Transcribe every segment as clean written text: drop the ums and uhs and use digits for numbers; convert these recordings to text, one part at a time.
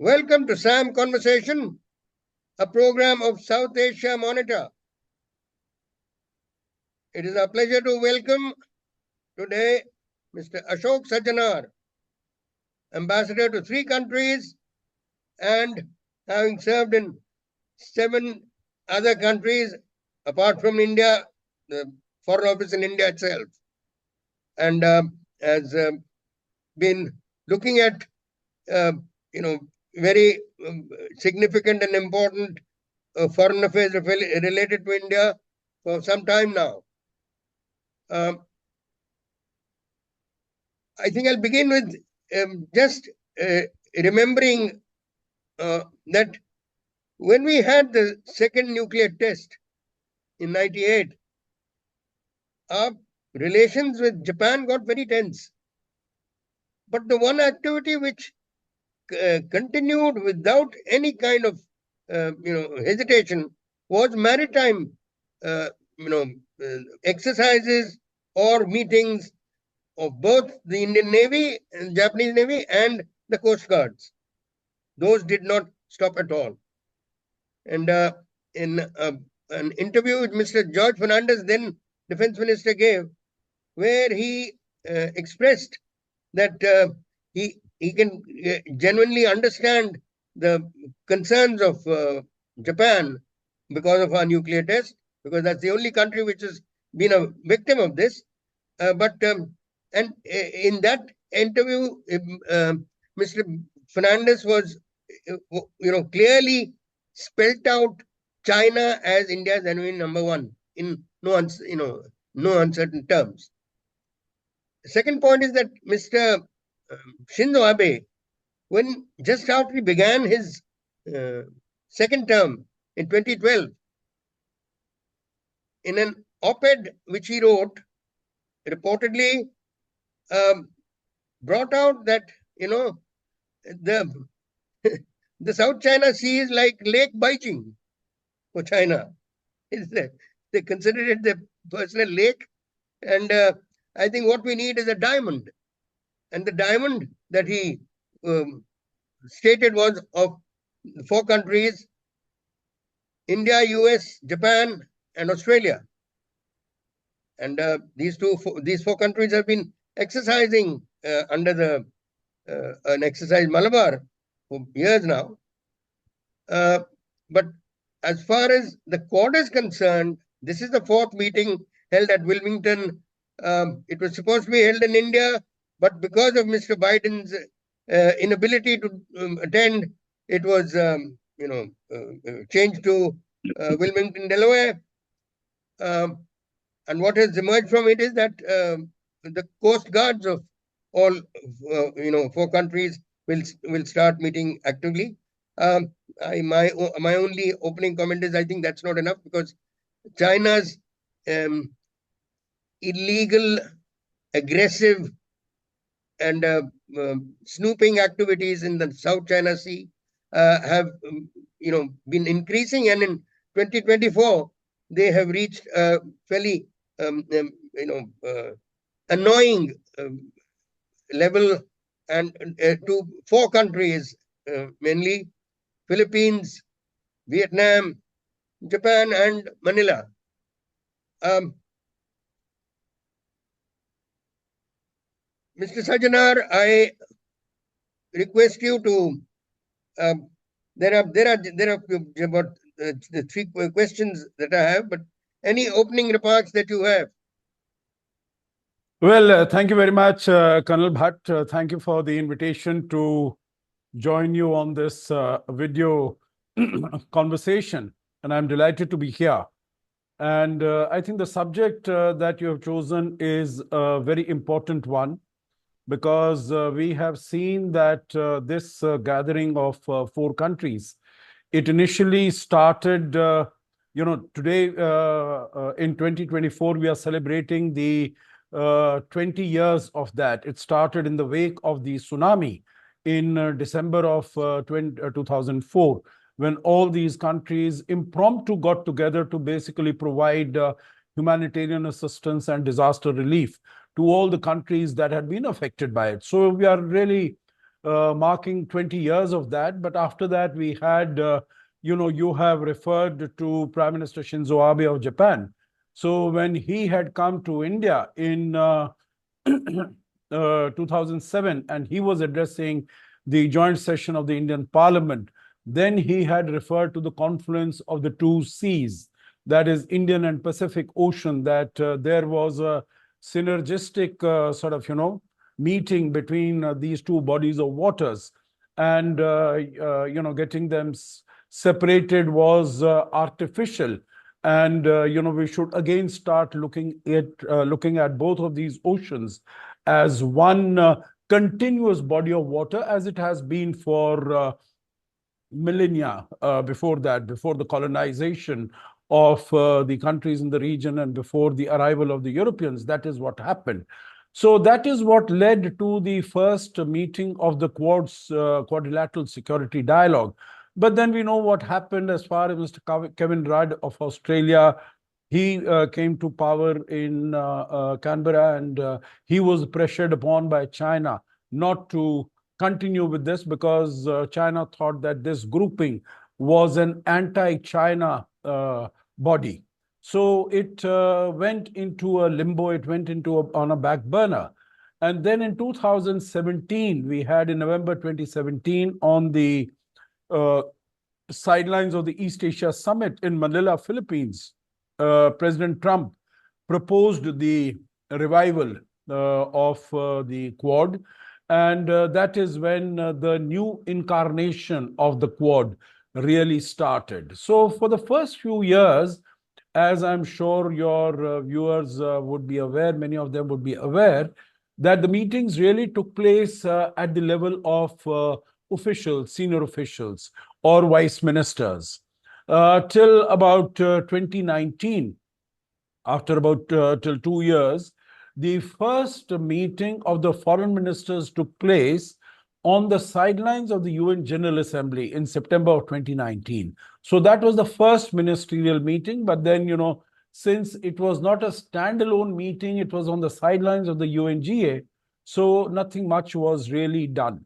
Welcome to SAM Conversation, a program of South Asia Monitor. It is a pleasure to welcome today Mr. Ashok Sajjanhar, ambassador to 3 countries and having served in 7 other countries apart from India, the Foreign Office in India itself, and has been looking at very significant and important foreign affairs related to India for some time now. I think I'll begin with just remembering that when we had the second nuclear test in 98, our relations with Japan got very tense. But the one activity which continued without any kind of hesitation was maritime exercises or meetings of both the Indian Navy and Japanese Navy and the Coast Guards. Those did not stop at all. And in an interview with Mr. George Fernandez, then Defense Minister, gave, where he expressed that he can genuinely understand the concerns of Japan because of our nuclear test, because that's the only country which has been a victim of this. And in that interview, Mr. Fernandez was, clearly spelt out China as India's enemy number 1 in no uncertain terms. The second point is that Mr. Shinzo Abe, when just after he began his second term in 2012, in an op-ed which he wrote, reportedly brought out that the South China Sea is like Lake Beijing for China. They consider it their personal lake, and I think what we need is a diamond. And the diamond that he stated was of 4 countries: India, US, Japan, and Australia. And these 4 countries have been exercising under an exercise Malabar for years now. But as far as the Quad is concerned, this is the 4th meeting held at Wilmington. It was supposed to be held in India, but because of Mr. Biden's inability to attend, it was changed to Wilmington, Delaware. And what has emerged from it is that the Coast Guards of all 4 countries will start meeting actively. My only opening comment is I think that's not enough, because China's illegal, aggressive, and snooping activities in the South China Sea have been increasing, and in 2024 they have reached a fairly annoying level, and to 4 countries, mainly Philippines, Vietnam, Japan, and Manila. Mr. Sajjanhar, I request you to. There are about the 3 questions that I have, but any opening remarks that you have? Well, thank you very much, Colonel Bhat. Thank you for the invitation to join you on this video conversation, and I'm delighted to be here. And I think the subject that you have chosen is a very important one, because we have seen that this gathering of 4 countries, it initially started, today in 2024, we are celebrating the 20 years of that. It started in the wake of the tsunami in December of 2004, when all these countries impromptu got together to basically provide humanitarian assistance and disaster relief to all the countries that had been affected by it. So we are really marking 20 years of that. But after that, we had, you have referred to Prime Minister Shinzo Abe of Japan. So when he had come to India in 2007, and he was addressing the joint session of the Indian Parliament, then he had referred to the confluence of the two seas, that is Indian and Pacific Ocean, that there was a synergistic meeting between these two bodies of waters, and getting them separated was artificial. And we should again start looking at both of these oceans as one continuous body of water, as it has been for millennia before that, before the colonization of the countries in the region and before the arrival of the Europeans. That is what happened. So that is what led to the first meeting of the Quadrilateral Security Dialogue. But then we know what happened as far as Mr. Kevin Rudd of Australia. He came to power in Canberra, and he was pressured upon by China not to continue with this, because China thought that this grouping was an anti-China body. So it went into a limbo, it went on a back burner. And then in 2017, we had in November 2017, on the sidelines of the East Asia Summit in Manila, Philippines, President Trump proposed the revival of the Quad. And that is when the new incarnation of the Quad really started. So for the first few years, as I'm sure your viewers would be aware, many of them would be aware, that the meetings really took place at the level of officials, senior officials, or vice ministers. Till about 2019, after about till 2 years, the first meeting of the foreign ministers took place on the sidelines of the UN General Assembly in September of 2019. So that was the first ministerial meeting. But then, since it was not a standalone meeting, it was on the sidelines of the UNGA, so nothing much was really done.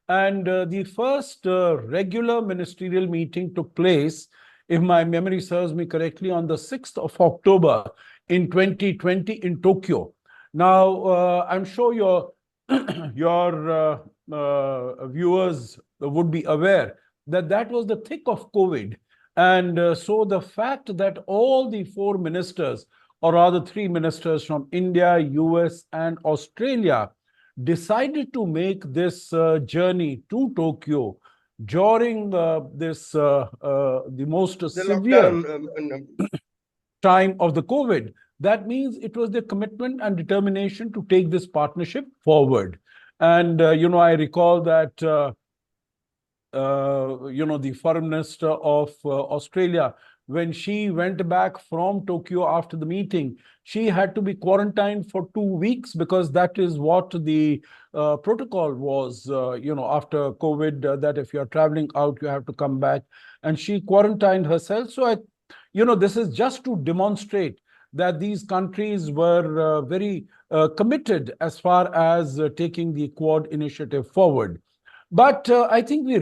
And the first regular ministerial meeting took place, if my memory serves me correctly, on the 6th of October in 2020 in Tokyo. Now, I'm sure your viewers would be aware that that was the thick of COVID. And so the fact that all the four ministers, or rather three ministers from India, US, and Australia, decided to make this journey to Tokyo during the most severe time of the COVID, that means it was their commitment and determination to take this partnership forward. And, I recall that, the foreign minister of Australia, when she went back from Tokyo after the meeting, she had to be quarantined for 2 weeks, because that is what the protocol was, after COVID, that if you're traveling out, you have to come back. And she quarantined herself. So this is just to demonstrate that these countries were very committed as far as taking the Quad initiative forward. But I think the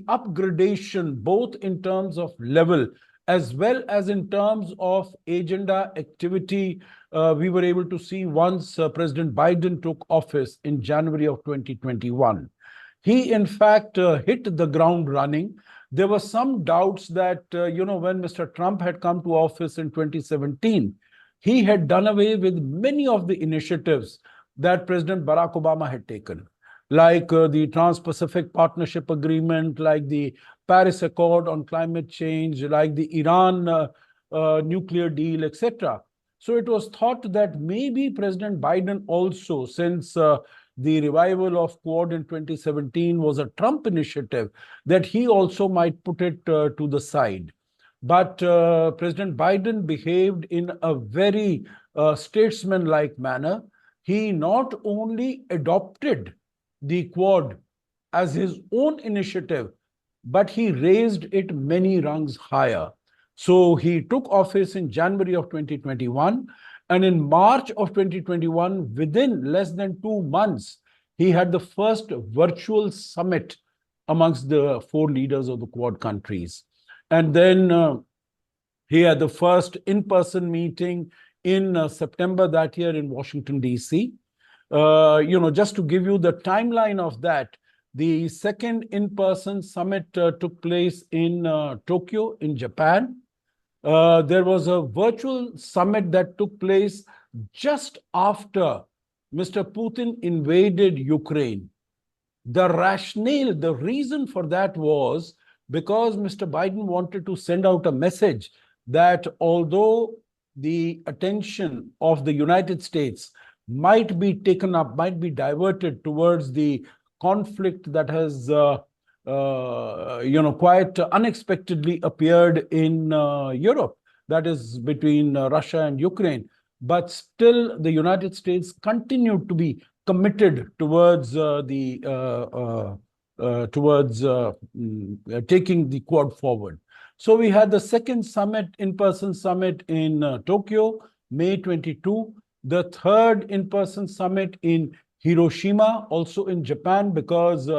upgradation, both in terms of level as well as in terms of agenda activity, we were able to see once President Biden took office in January of 2021. He, in fact, hit the ground running. There were some doubts that, when Mr. Trump had come to office in 2017, he had done away with many of the initiatives that President Barack Obama had taken, like the Trans-Pacific Partnership Agreement, like the Paris Accord on climate change, like the Iran nuclear deal, etc. So it was thought that maybe President Biden also, since the revival of Quad in 2017 was a Trump initiative, that he also might put it to the side. But President Biden behaved in a very statesman-like manner. He not only adopted the Quad as his own initiative, but he raised it many rungs higher. So he took office in January of 2021, and in March of 2021, within less than 2 months, he had the first virtual summit amongst the four leaders of the Quad countries. And then he had the first in-person meeting in September that year in Washington, D.C. Just to give you the timeline of that, the second in-person summit took place in Tokyo, in Japan. There was a virtual summit that took place just after Mr. Putin invaded Ukraine. The rationale, the reason for that was because Mr. Biden wanted to send out a message that although the attention of the United States might be taken up, might be diverted towards the conflict that has quite unexpectedly appeared in Europe, that is between Russia and Ukraine. But still, the United States continued to be committed towards taking the Quad forward. So we had the second summit, in-person summit in Tokyo, May 22. The third in-person summit in Hiroshima, also in Japan, because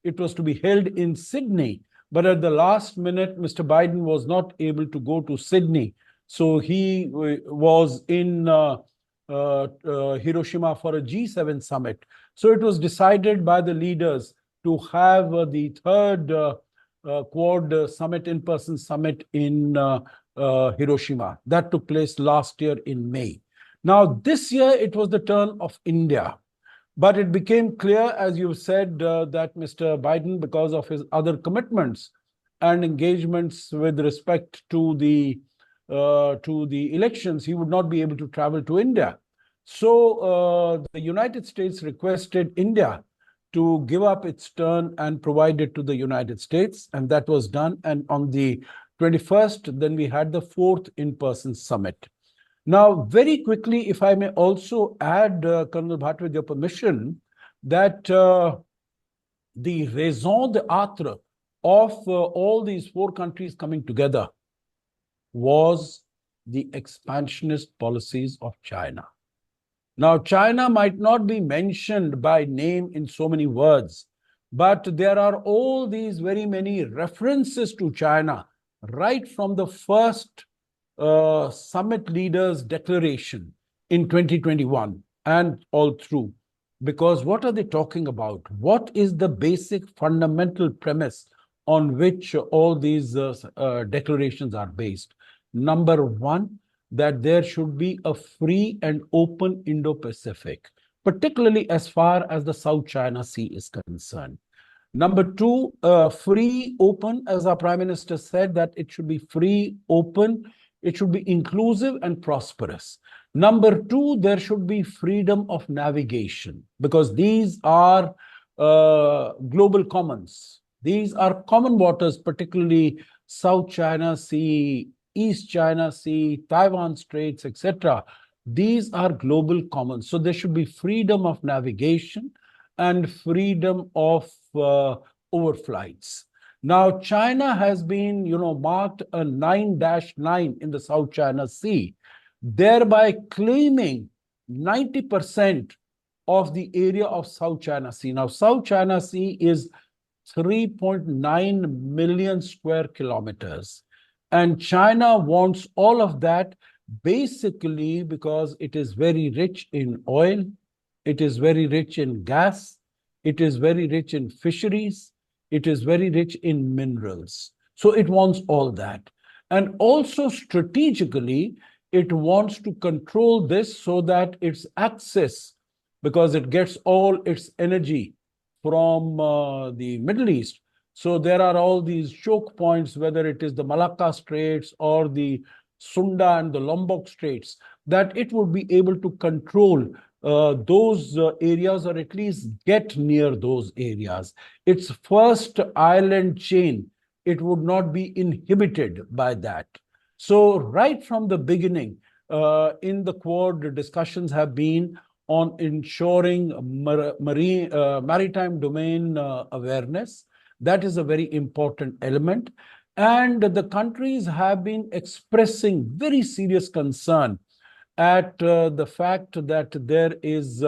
it was to be held in Sydney. But at the last minute, Mr. Biden was not able to go to Sydney. So he was in Hiroshima for a G7 summit. So it was decided by the leaders to have the third Quad summit, in-person summit in Hiroshima. That took place last year in May. Now, this year, it was the turn of India. But it became clear, as you said, that Mr. Biden, because of his other commitments and engagements with respect to the elections, he would not be able to travel to India. So the United States requested India to give up its turn and provide it to the United States, and that was done. And on the 21st, then we had the fourth in-person summit. Now, very quickly, if I may also add, Colonel Bhat, with your permission, that the raison d'etre of all these four countries coming together was the expansionist policies of China. Now, China might not be mentioned by name in so many words, but there are all these very many references to China right from the first summit leaders' declaration in 2021 and all through. Because what are they talking about? What is the basic fundamental premise on which all these declarations are based? Number one, that there should be a free and open Indo-Pacific, particularly as far as the South China Sea is concerned. Number two, free, open, as our Prime Minister said, that it should be free, open, it should be inclusive and prosperous. Number two, there should be freedom of navigation, because these are global commons. These are common waters, particularly South China Sea, East China Sea, Taiwan Straits, etc. These are global commons. So there should be freedom of navigation and freedom of overflights. Now, China has been, marked a 9-9 in the South China Sea, thereby claiming 90% of the area of South China Sea. Now, South China Sea is 3.9 million square kilometers. And China wants all of that basically because it is very rich in oil, it is very rich in gas, it is very rich in fisheries, it is very rich in minerals. So it wants all that. And also strategically, it wants to control this so that its access, because it gets all its energy from the Middle East. So there are all these choke points, whether it is the Malacca Straits or the Sunda and the Lombok Straits, that it would be able to control those areas, or at least get near those areas. Its first island chain, it would not be inhibited by that. So right from the beginning, in the Quad, discussions have been on ensuring maritime domain awareness. That is a very important element. And the countries have been expressing very serious concern at the fact that there is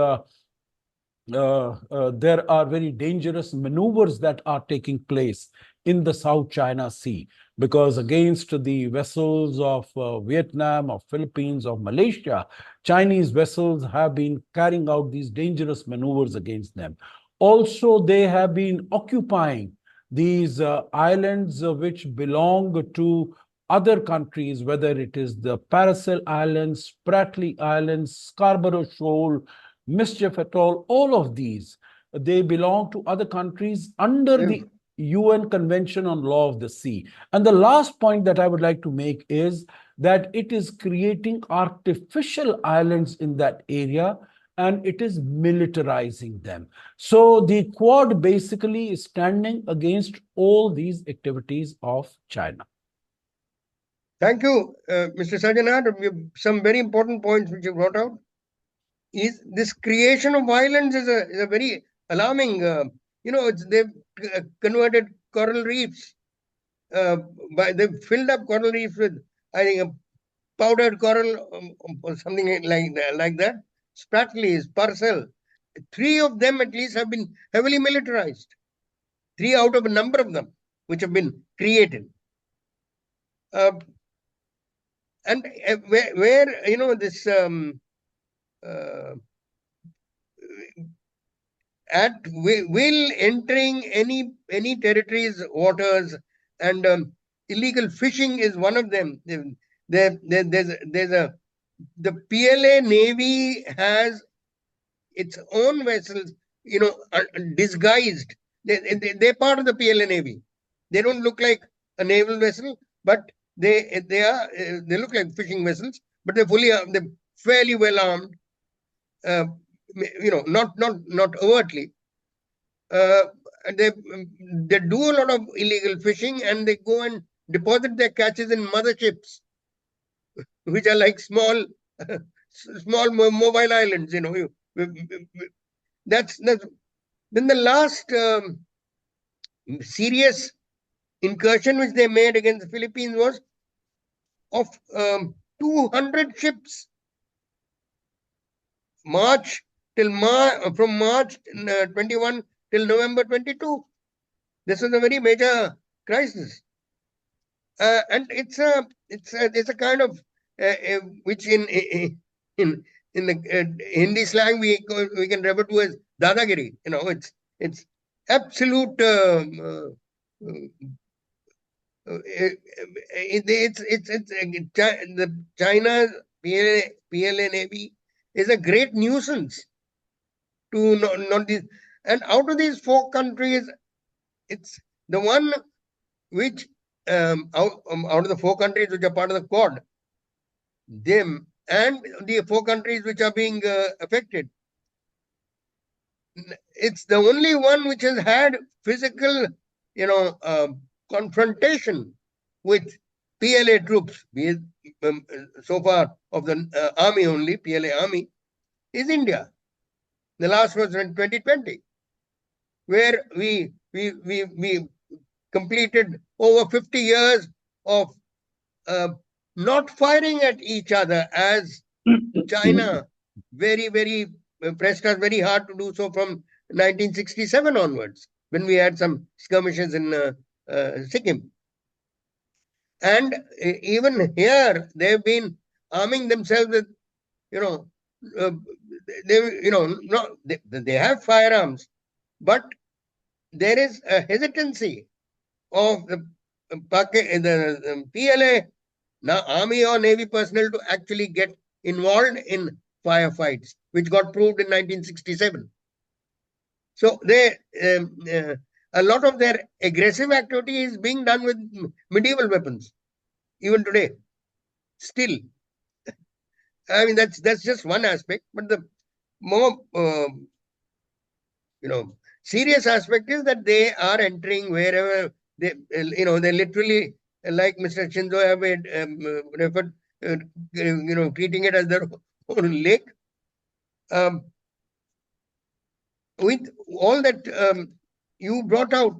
there are very dangerous maneuvers that are taking place in the South China Sea, because against the vessels of Vietnam, of Philippines, of Malaysia, Chinese vessels have been carrying out these dangerous maneuvers against them. Also, they have been occupying these islands which belong to other countries, whether it is the Paracel Islands, Spratly Islands, Scarborough Shoal, Mischief Atoll, all of these, they belong to other countries under the UN Convention on Law of the Sea. And the last point that I would like to make is that it is creating artificial islands in that area and it is militarizing them. So the Quad basically is standing against all these activities of China. Thank you, Mr. Sajjanhar. Some very important points which you brought out. Is this creation of islands is a very alarming. They've converted coral reefs. They've filled up coral reefs with, I think, a powdered coral or something like that. Spratlys, Parcel. 3 of them at least have been heavily militarized. 3 out of a number of them which have been created. And where this at will entering any territories waters, and illegal fishing is one of them. There's a the PLA Navy has its own vessels, disguised. They're part of the PLA Navy. They don't look like a naval vessel, but they look like fishing vessels, but they're fairly well armed. Not overtly. They do a lot of illegal fishing, and they go and deposit their catches in motherships, which are like small mobile islands. That's then the last serious incursion which they made against the Philippines was of 200 ships. From March 21 till November 22. This was a very major crisis, and it's a kind of which in the Hindi slang we can refer to as dadagiri. It's absolute. The China's PLA Navy is a great nuisance to not these. And out of these 4 countries, it's the one which out of the 4 countries which are part of the Quad, them and the 4 countries which are being affected, it's the only one which has had physical, confrontation with PLA troops. So far of the army only, PLA army, is India. The last was in 2020, where we completed over 50 years of not firing at each other, as China very pressed us very hard to do so from 1967 onwards, when we had some skirmishes in Sikkim. And even here, they've been arming themselves with, they have firearms, but there is a hesitancy of the PLA, army or navy personnel, to actually get involved in firefights, which got proved in 1967. So a lot of their aggressive activity is being done with medieval weapons, even today. Still, I mean that's just one aspect, but the more serious aspect is that they are entering wherever they literally, like Mr. Shinzo Abe referred, treating it as their own lake. With all that you brought out,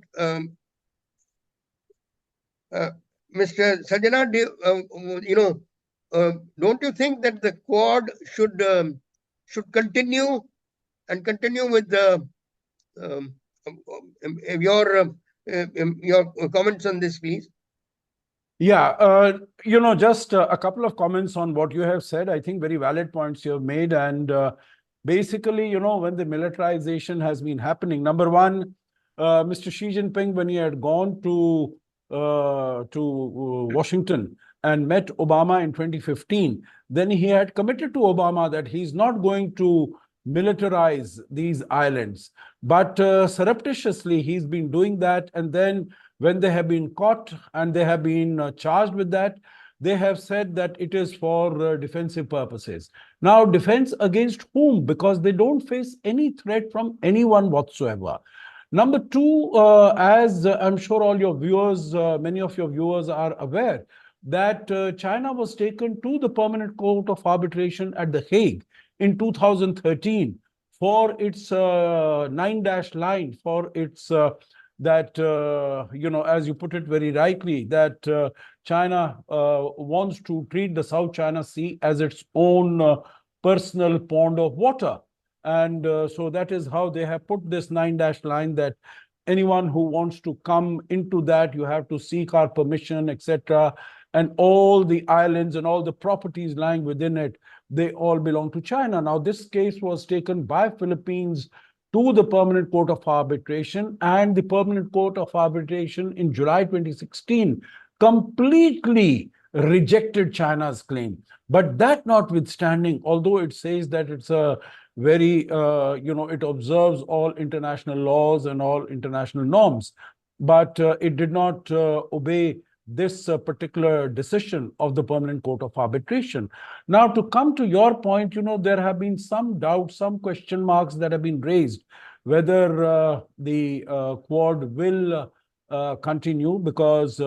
Mr. Sajjanhar, don't you think that the Quad should continue and continue with um, your comments on this, please. Yeah, just a couple of comments on what you have said. I think very valid points you have made. And basically, when the militarization has been happening, number one, Mr. Xi Jinping, when he had gone to Washington and met Obama in 2015, then he had committed to Obama that he's not going to militarize these islands. But surreptitiously, he's been doing that. And then when they have been caught and they have been charged with that, they have said that it is for defensive purposes. Now, defense against whom? Because they don't face any threat from anyone whatsoever. Number two, as I'm sure all your viewers, many of your viewers are aware, that China was taken to the Permanent Court of Arbitration at The Hague in 2013 for its nine-dash line, for its that, as you put it very rightly, that China wants to treat the South China Sea as its own personal pond of water. And so that is how they have put this nine-dash line, that anyone who wants to come into that, you have to seek our permission, etc. And all the islands and all the properties lying within it, they all belong to China. Now, this case was taken by Philippines to the Permanent Court of Arbitration, and the Permanent Court of Arbitration in July 2016 completely rejected China's claim. But that notwithstanding, although it says that it's a very, it observes all international laws and all international norms, but it did not obey this particular decision of the Permanent Court of Arbitration. Now, to come to your point, there have been some doubts, some question marks that have been raised, whether the Quad will continue, because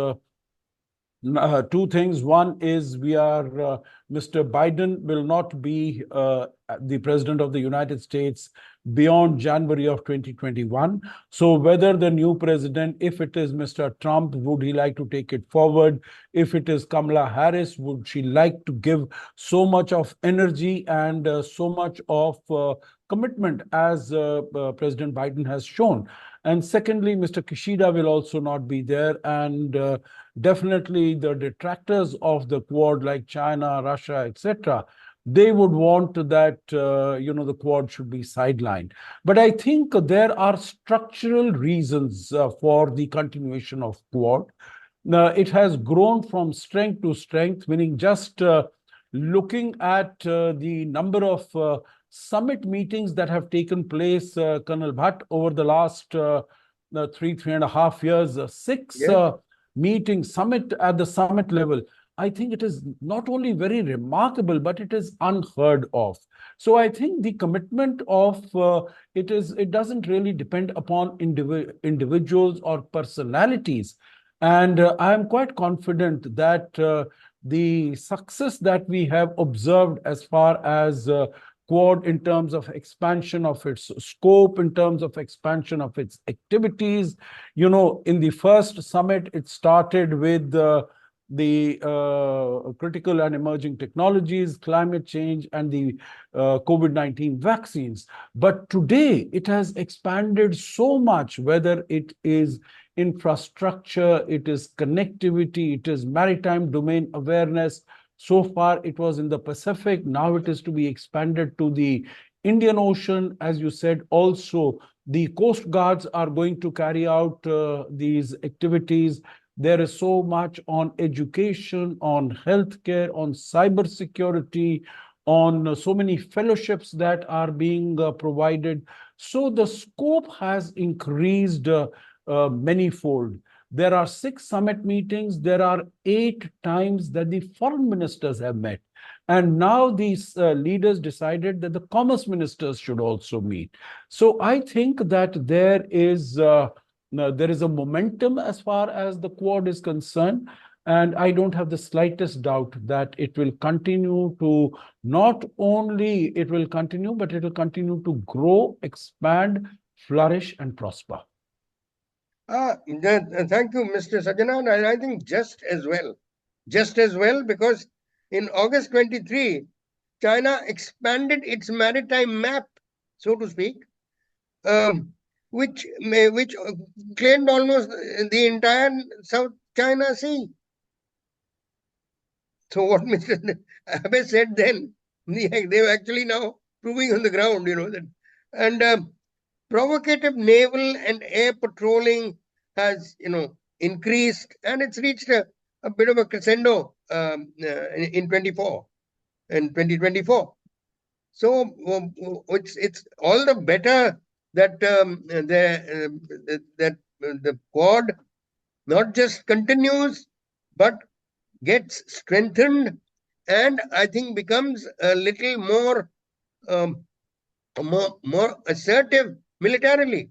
two things. One is Mr. Biden will not be the president of the United States beyond January of 2021. So whether the new president, if it is Mr. Trump, would he like to take it forward? If it is Kamala Harris, would she like to give so much of energy and so much of commitment as President Biden has shown? And secondly, Mr. Kishida will also not be there. And definitely the detractors of the Quad, like China, Russia, etc., they would want that, the Quad should be sidelined. But I think there are structural reasons for the continuation of Quad. It has grown from strength to strength, meaning just looking at the number of summit meetings that have taken place, Colonel Bhatt, over the last 3.5 years, six meetings, summit at the summit level. I think it is not only very remarkable, but it is unheard of. So I think the commitment of it doesn't really depend upon individuals or personalities. And I am quite confident that the success that we have observed as far as Quad, in terms of expansion of its scope, in terms of expansion of its activities. In the first summit, it started with the critical and emerging technologies, climate change, and the COVID-19 vaccines. But today, it has expanded so much, whether it is infrastructure, it is connectivity, it is maritime domain awareness. So far, it was in the Pacific. Now it is to be expanded to the Indian Ocean. As you said, also, the Coast Guards are going to carry out these activities. There is so much on education, on healthcare, on cybersecurity, on so many fellowships that are being provided. So the scope has increased manyfold. There are 6 summit meetings. There are 8 times that the foreign ministers have met. And now these leaders decided that the commerce ministers should also meet. So I think that there is a momentum as far as the Quad is concerned. And I don't have the slightest doubt that it will continue to, not only it will continue, but it will continue to grow, expand, flourish, and prosper. Thank you, Mr. Sajjanhar. And I think just as well, because in August 23, China expanded its maritime map so to speak, which claimed almost the entire South China Sea. So what Mr. Abe said then, they're actually now proving on the ground, that. And provocative naval and air patrolling has, increased, and it's reached a bit of a crescendo in 2024. So it's all the better that the Quad not just continues but gets strengthened, and I think becomes a little more assertive militarily.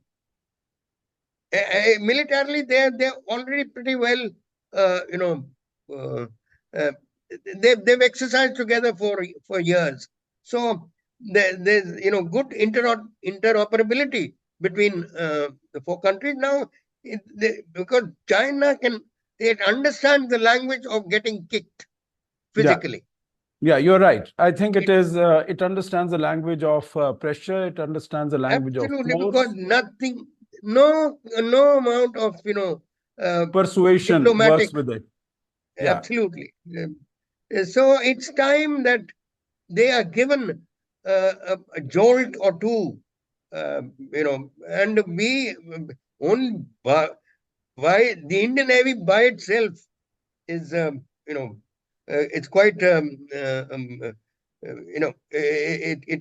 Militarily, they're already pretty well, you know, uh, uh, they've exercised together for years. So there's good interoperability between the four countries now, because China it understands the language of getting kicked Yeah. physically. Yeah, you're right. I think it is, it understands the language of pressure, it understands the language of Absolutely, because force. no amount of Persuasion diplomatic. works with it. Yeah. Absolutely. So it's time that they are given a jolt or two, and we only by the Indian Navy by itself is, it's quite, it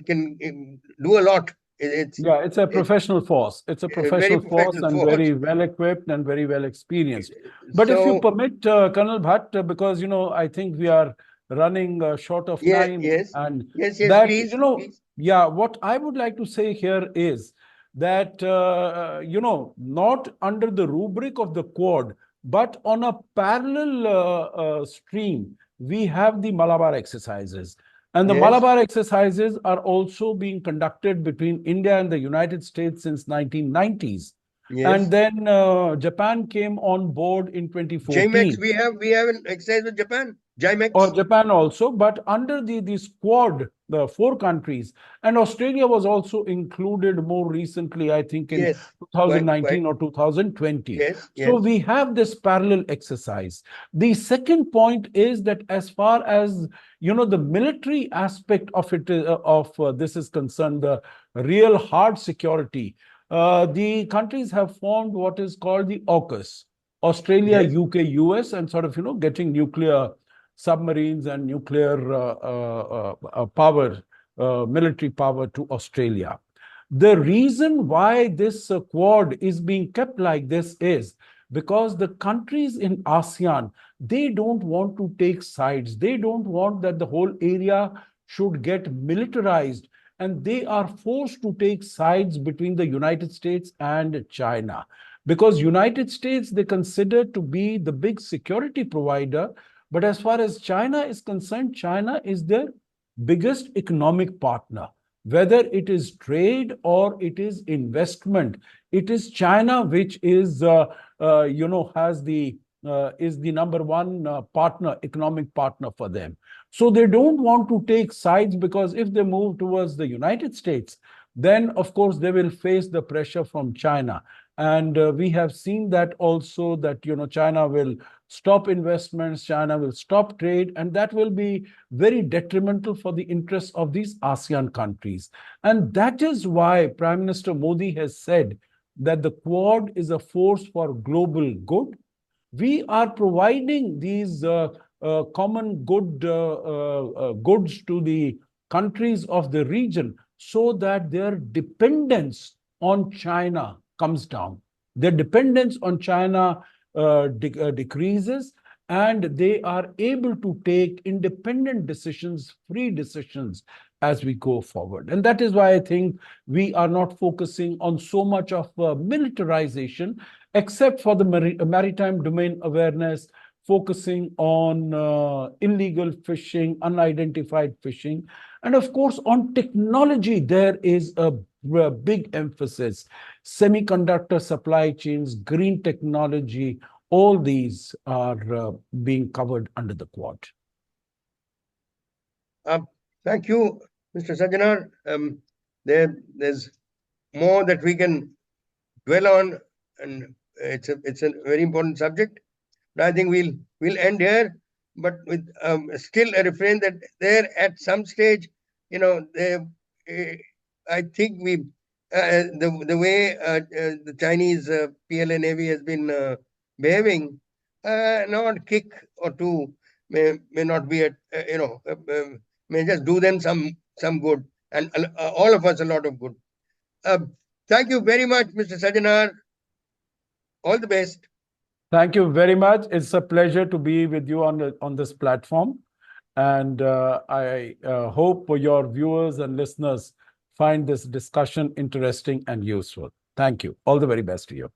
can do a lot. It's Yeah, it's a it's professional force. It's a a very professional force professional and force. very well equipped and very well experienced. But if you So permit, Colonel Bhatt, because I think we are running short of yeah, time, yes, and yes, that please, please. yeah, what I would like to say here is that not under the rubric of the Quad, but on a parallel stream, we have the Malabar exercises. And the Yes, Malabar exercises are also being conducted between India and the United States since 1990s. And yes. then Japan came on board in JMX, 2014, we have an exercise with Japan. or JMX. Japan also, but under the Quad, the four countries, and Australia was also included more recently, I think in Yes, quite. 2019 or 2020. Yes, So yes, we have this parallel exercise. The second point is that as far as the military aspect of it this is concerned, the real hard security, the countries have formed what is called the AUKUS. Australia, yes. UK, US, and sort of getting nuclear submarines and nuclear power, military power to Australia. The reason why this Quad is being kept like this is because the countries in ASEAN, they don't want to take sides. They don't want that the whole area should get militarized, and they are forced to take sides between the United States and China, because United States they consider to be the big security provider. But as far as China is concerned, China is their biggest economic partner. Whether it is trade or it is investment, it is China which has the is the number one partner, economic partner for them. So they don't want to take sides, because if they move towards the United States, then of course they will face the pressure from China. And we have seen that also, that China will stop investments, China will stop trade, and that will be very detrimental for the interests of these ASEAN countries. And that is why Prime Minister Modi has said that the Quad is a force for global good. We are providing these common goods to the countries of the region, so that their dependence on China comes down. Their dependence on China decreases, and they are able to take independent decisions, free decisions, as we go forward. And that is why I think we are not focusing on so much of militarization, except for the maritime domain awareness, focusing on illegal fishing, unidentified fishing. And of course, on technology, there is a big emphasis. Semiconductor supply chains, green technology, all these are being covered under the Quad. Thank you, Mr. Sajjanhar. there's more that we can dwell on, and it's a very important subject. But I think we'll end here, but with still a refrain that there at some stage, I think the way the Chinese PLA Navy has been behaving, not kick or two may not be may just do them some good, and all of us a lot of good. Thank you very much, Mr. Sajjanhar. All the best. Thank you very much. It's a pleasure to be with you on this platform. And I hope your viewers and listeners find this discussion interesting and useful. Thank you. All the very best to you.